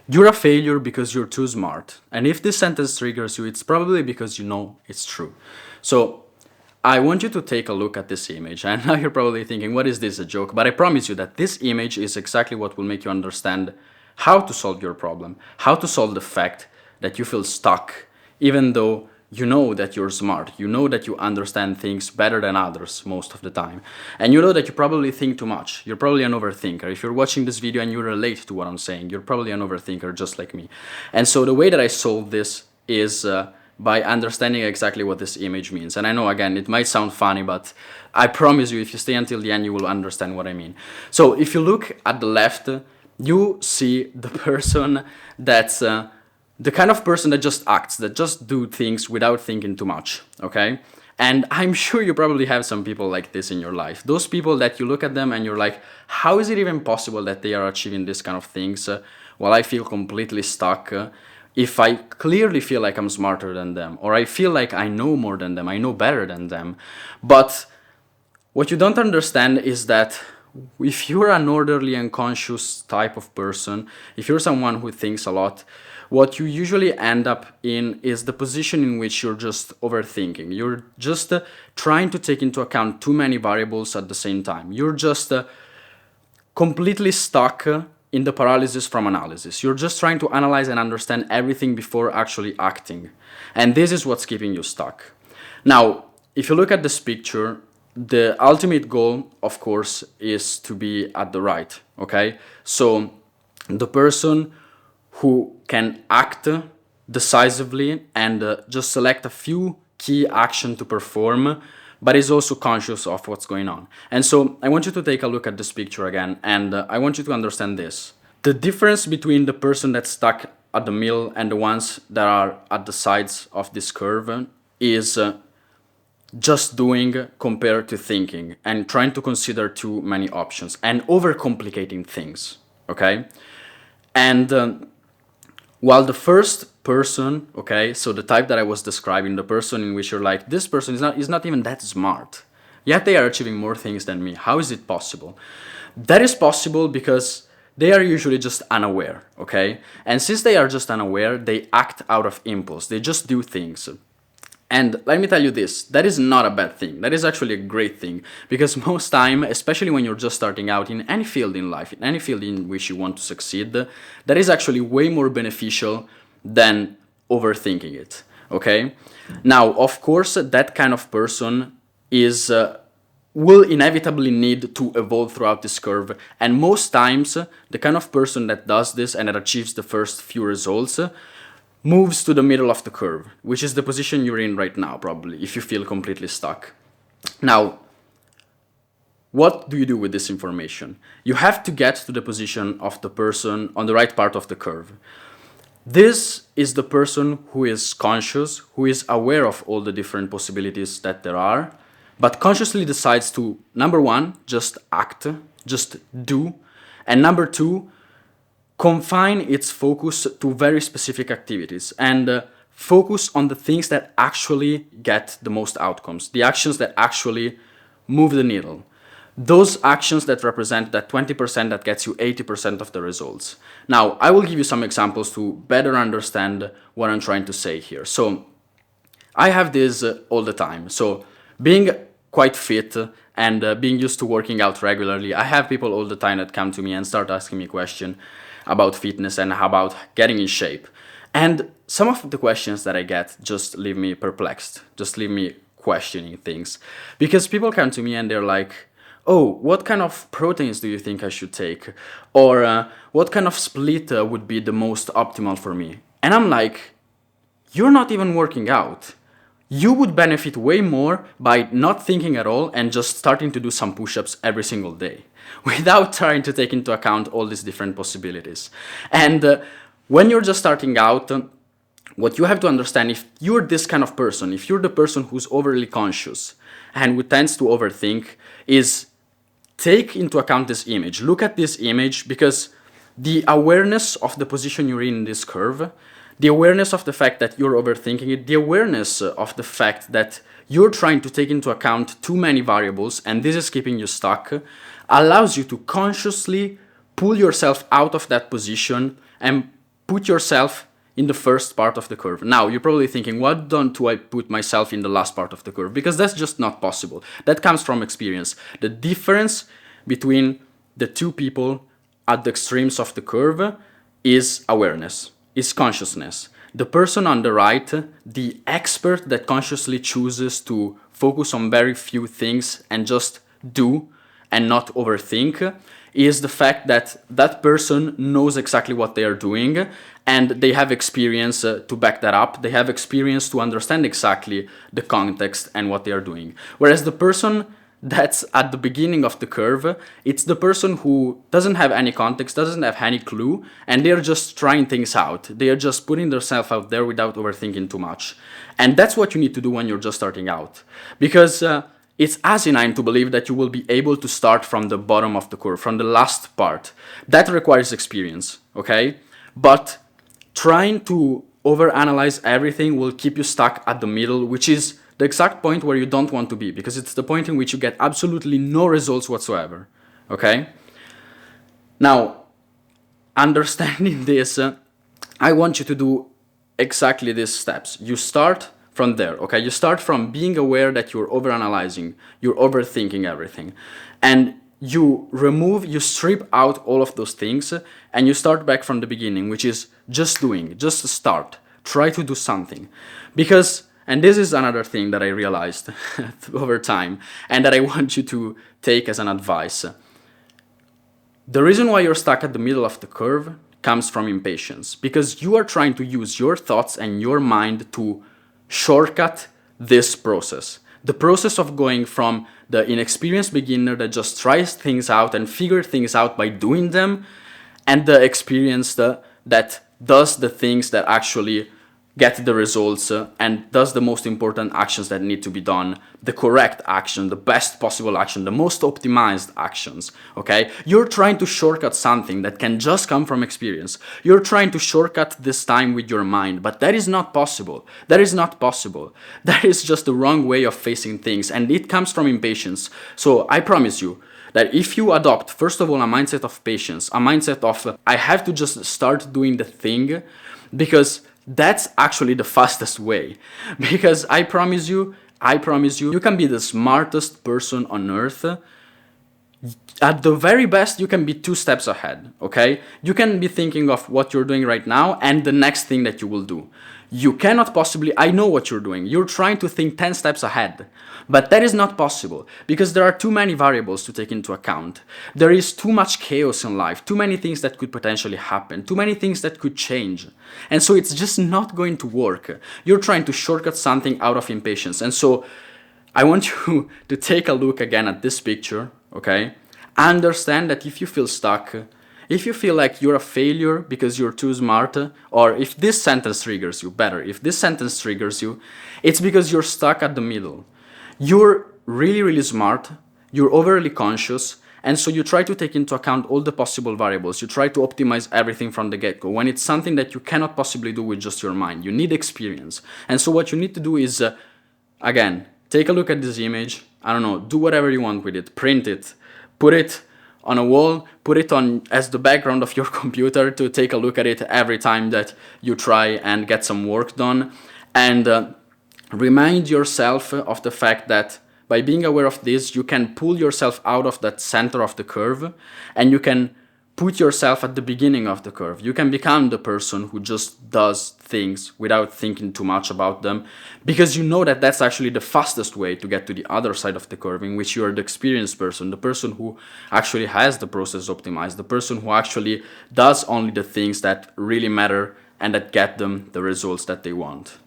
You're a failure because you're too smart. And if this sentence triggers you, it's probably because you know it's true. So I want you to take a look at this image. And now you're probably thinking, what is this, a joke? But I promise you that this image is exactly what will make you understand how to solve your problem, how to solve the fact that you feel stuck, even though you know that you're smart, you know that you understand things better than others most of the time, and you know that you probably think too much. You're probably an overthinker. If you're watching this video and you relate to what I'm saying, you're probably an overthinker just like me. And so the way that I solve this is by understanding exactly what this image means. And I know, again, it might sound funny, but I promise you, if you stay until the end, you will understand what I mean. So if you look at the left, you see the person that's the kind of person that just acts, that just do things without thinking too much, okay? And I'm sure you probably have some people like this in your life. Those people that you look at them and you're like, how is it even possible that they are achieving this kind of things while I feel completely stuck? If I clearly feel like I'm smarter than them, or I feel like I know more than them, I know better than them. But what you don't understand is that if you're an orderly and conscious type of person, if you're someone who thinks a lot, what you usually end up in is the position in which you're just overthinking. You're just trying to take into account too many variables at the same time. You're just completely stuck in the paralysis from analysis. You're just trying to analyze and understand everything before actually acting. And this is what's keeping you stuck. Now, if you look at this picture, the ultimate goal, of course, is to be at the right, okay? So the person who can act decisively and just select a few key action to perform, but is also conscious of what's going on. And so I want you to take a look at this picture again, and I want you to understand this. The difference between the person that's stuck at the middle and the ones that are at the sides of this curve is just doing compared to thinking and trying to consider too many options and overcomplicating things, okay? And while the first person, okay, so the type that I was describing, the person in which you're like, this person is not even that smart, yet they are achieving more things than me. How is it possible? That is possible because they are usually just unaware, okay? And since they are just unaware, they act out of impulse. They just do things. And let me tell you this, that is not a bad thing. That is actually a great thing, because most time, especially when you're just starting out in any field in life, in any field in which you want to succeed, that is actually way more beneficial than overthinking it, okay? Now, of course, that kind of person is will inevitably need to evolve throughout this curve, and most times, the kind of person that does this and that achieves the first few results moves to the middle of the curve, which is the position you're in right now, probably, if you feel completely stuck. Now, what do you do with this information? You have to get to the position of the person on the right part of the curve. This is the person who is conscious, who is aware of all the different possibilities that there are, but consciously decides to, number one, just act, just do, and number two, confine its focus to very specific activities and focus on the things that actually get the most outcomes, the actions that actually move the needle. Those actions that represent that 20% that gets you 80% of the results. Now, I will give you some examples to better understand what I'm trying to say here. So, I have this all the time. So, being quite fit and being used to working out regularly, I have people all the time that come to me and start asking me questions about fitness and about getting in shape. And some of the questions that I get just leave me perplexed, just leave me questioning things. Because people come to me and they're like, oh, what kind of proteins do you think I should take? Or what kind of split would be the most optimal for me? And I'm like, you're not even working out. You would benefit way more by not thinking at all and just starting to do some push-ups every single day without trying to take into account all these different possibilities. And when you're just starting out, what you have to understand, if you're this kind of person, if you're the person who's overly conscious and who tends to overthink, is take into account this image. Look at this image, because the awareness of the position you're in this curve, the awareness of the fact that you're overthinking it, the awareness of the fact that you're trying to take into account too many variables and this is keeping you stuck, allows you to consciously pull yourself out of that position and put yourself in the first part of the curve. Now, you're probably thinking, why don't I put myself in the last part of the curve? Because that's just not possible. That comes from experience. The difference between the two people at the extremes of the curve is awareness, is consciousness. The person on the right, the expert that consciously chooses to focus on very few things and just do and not overthink, is the fact that that person knows exactly what they are doing and they have experience to back that up. They have experience to understand exactly the context and what they are doing. Whereas the person that's at the beginning of the curve, it's the person who doesn't have any context, doesn't have any clue, and they're just trying things out. They are just putting themselves out there without overthinking too much. And that's what you need to do when you're just starting out. Because it's asinine to believe that you will be able to start from the bottom of the curve, from the last part. That requires experience, okay? But trying to overanalyze everything will keep you stuck at the middle, which is the exact point where you don't want to be, because it's the point in which you get absolutely no results whatsoever, okay? Now, understanding this, I want you to do exactly these steps. You start from there, okay? You start from being aware that you're overanalyzing, you're overthinking everything, and you strip out all of those things, and you start back from the beginning, which is just doing, just start. Try to do something. Because, and this is another thing that I realized over time, and that I want you to take as an advice. The reason why you're stuck at the middle of the curve comes from impatience, because you are trying to use your thoughts and your mind to shortcut this process. The process of going from the inexperienced beginner that just tries things out and figures things out by doing them, and the experienced that does the things that actually get the results and does the most important actions that need to be done, the correct action, the best possible action, the most optimized actions, okay? You're trying to shortcut something that can just come from experience. You're trying to shortcut this time with your mind, but that is not possible. That is not possible. That is just the wrong way of facing things, and it comes from impatience. So I promise you that if you adopt, first of all, a mindset of patience, a mindset of, I have to just start doing the thing, because that's actually the fastest way. Because I promise you, you can be the smartest person on earth. At the very best, you can be 2 steps ahead, okay? You can be thinking of what you're doing right now and the next thing that you will do. You cannot possibly, I know what you're doing. You're trying to think 10 steps ahead. But that is not possible, because there are too many variables to take into account. There is too much chaos in life, too many things that could potentially happen, too many things that could change. And so it's just not going to work. You're trying to shortcut something out of impatience. And so I want you to take a look again at this picture, okay? Understand that if you feel stuck, if you feel like you're a failure because you're too smart, or if this sentence triggers you, if this sentence triggers you, it's because you're stuck at the middle. You're really, really smart, you're overly conscious, and so you try to take into account all the possible variables. You try to optimize everything from the get-go, when it's something that you cannot possibly do with just your mind. You need experience. And so what you need to do is, again, take a look at this image, I don't know, do whatever you want with it, print it, put it on a wall, put it on as the background of your computer to take a look at it every time that you try and get some work done. And remind yourself of the fact that by being aware of this, you can pull yourself out of that center of the curve, and you can put yourself at the beginning of the curve. You can become the person who just does things without thinking too much about them, because you know that that's actually the fastest way to get to the other side of the curve, in which you are the experienced person, the person who actually has the process optimized, the person who actually does only the things that really matter and that get them the results that they want.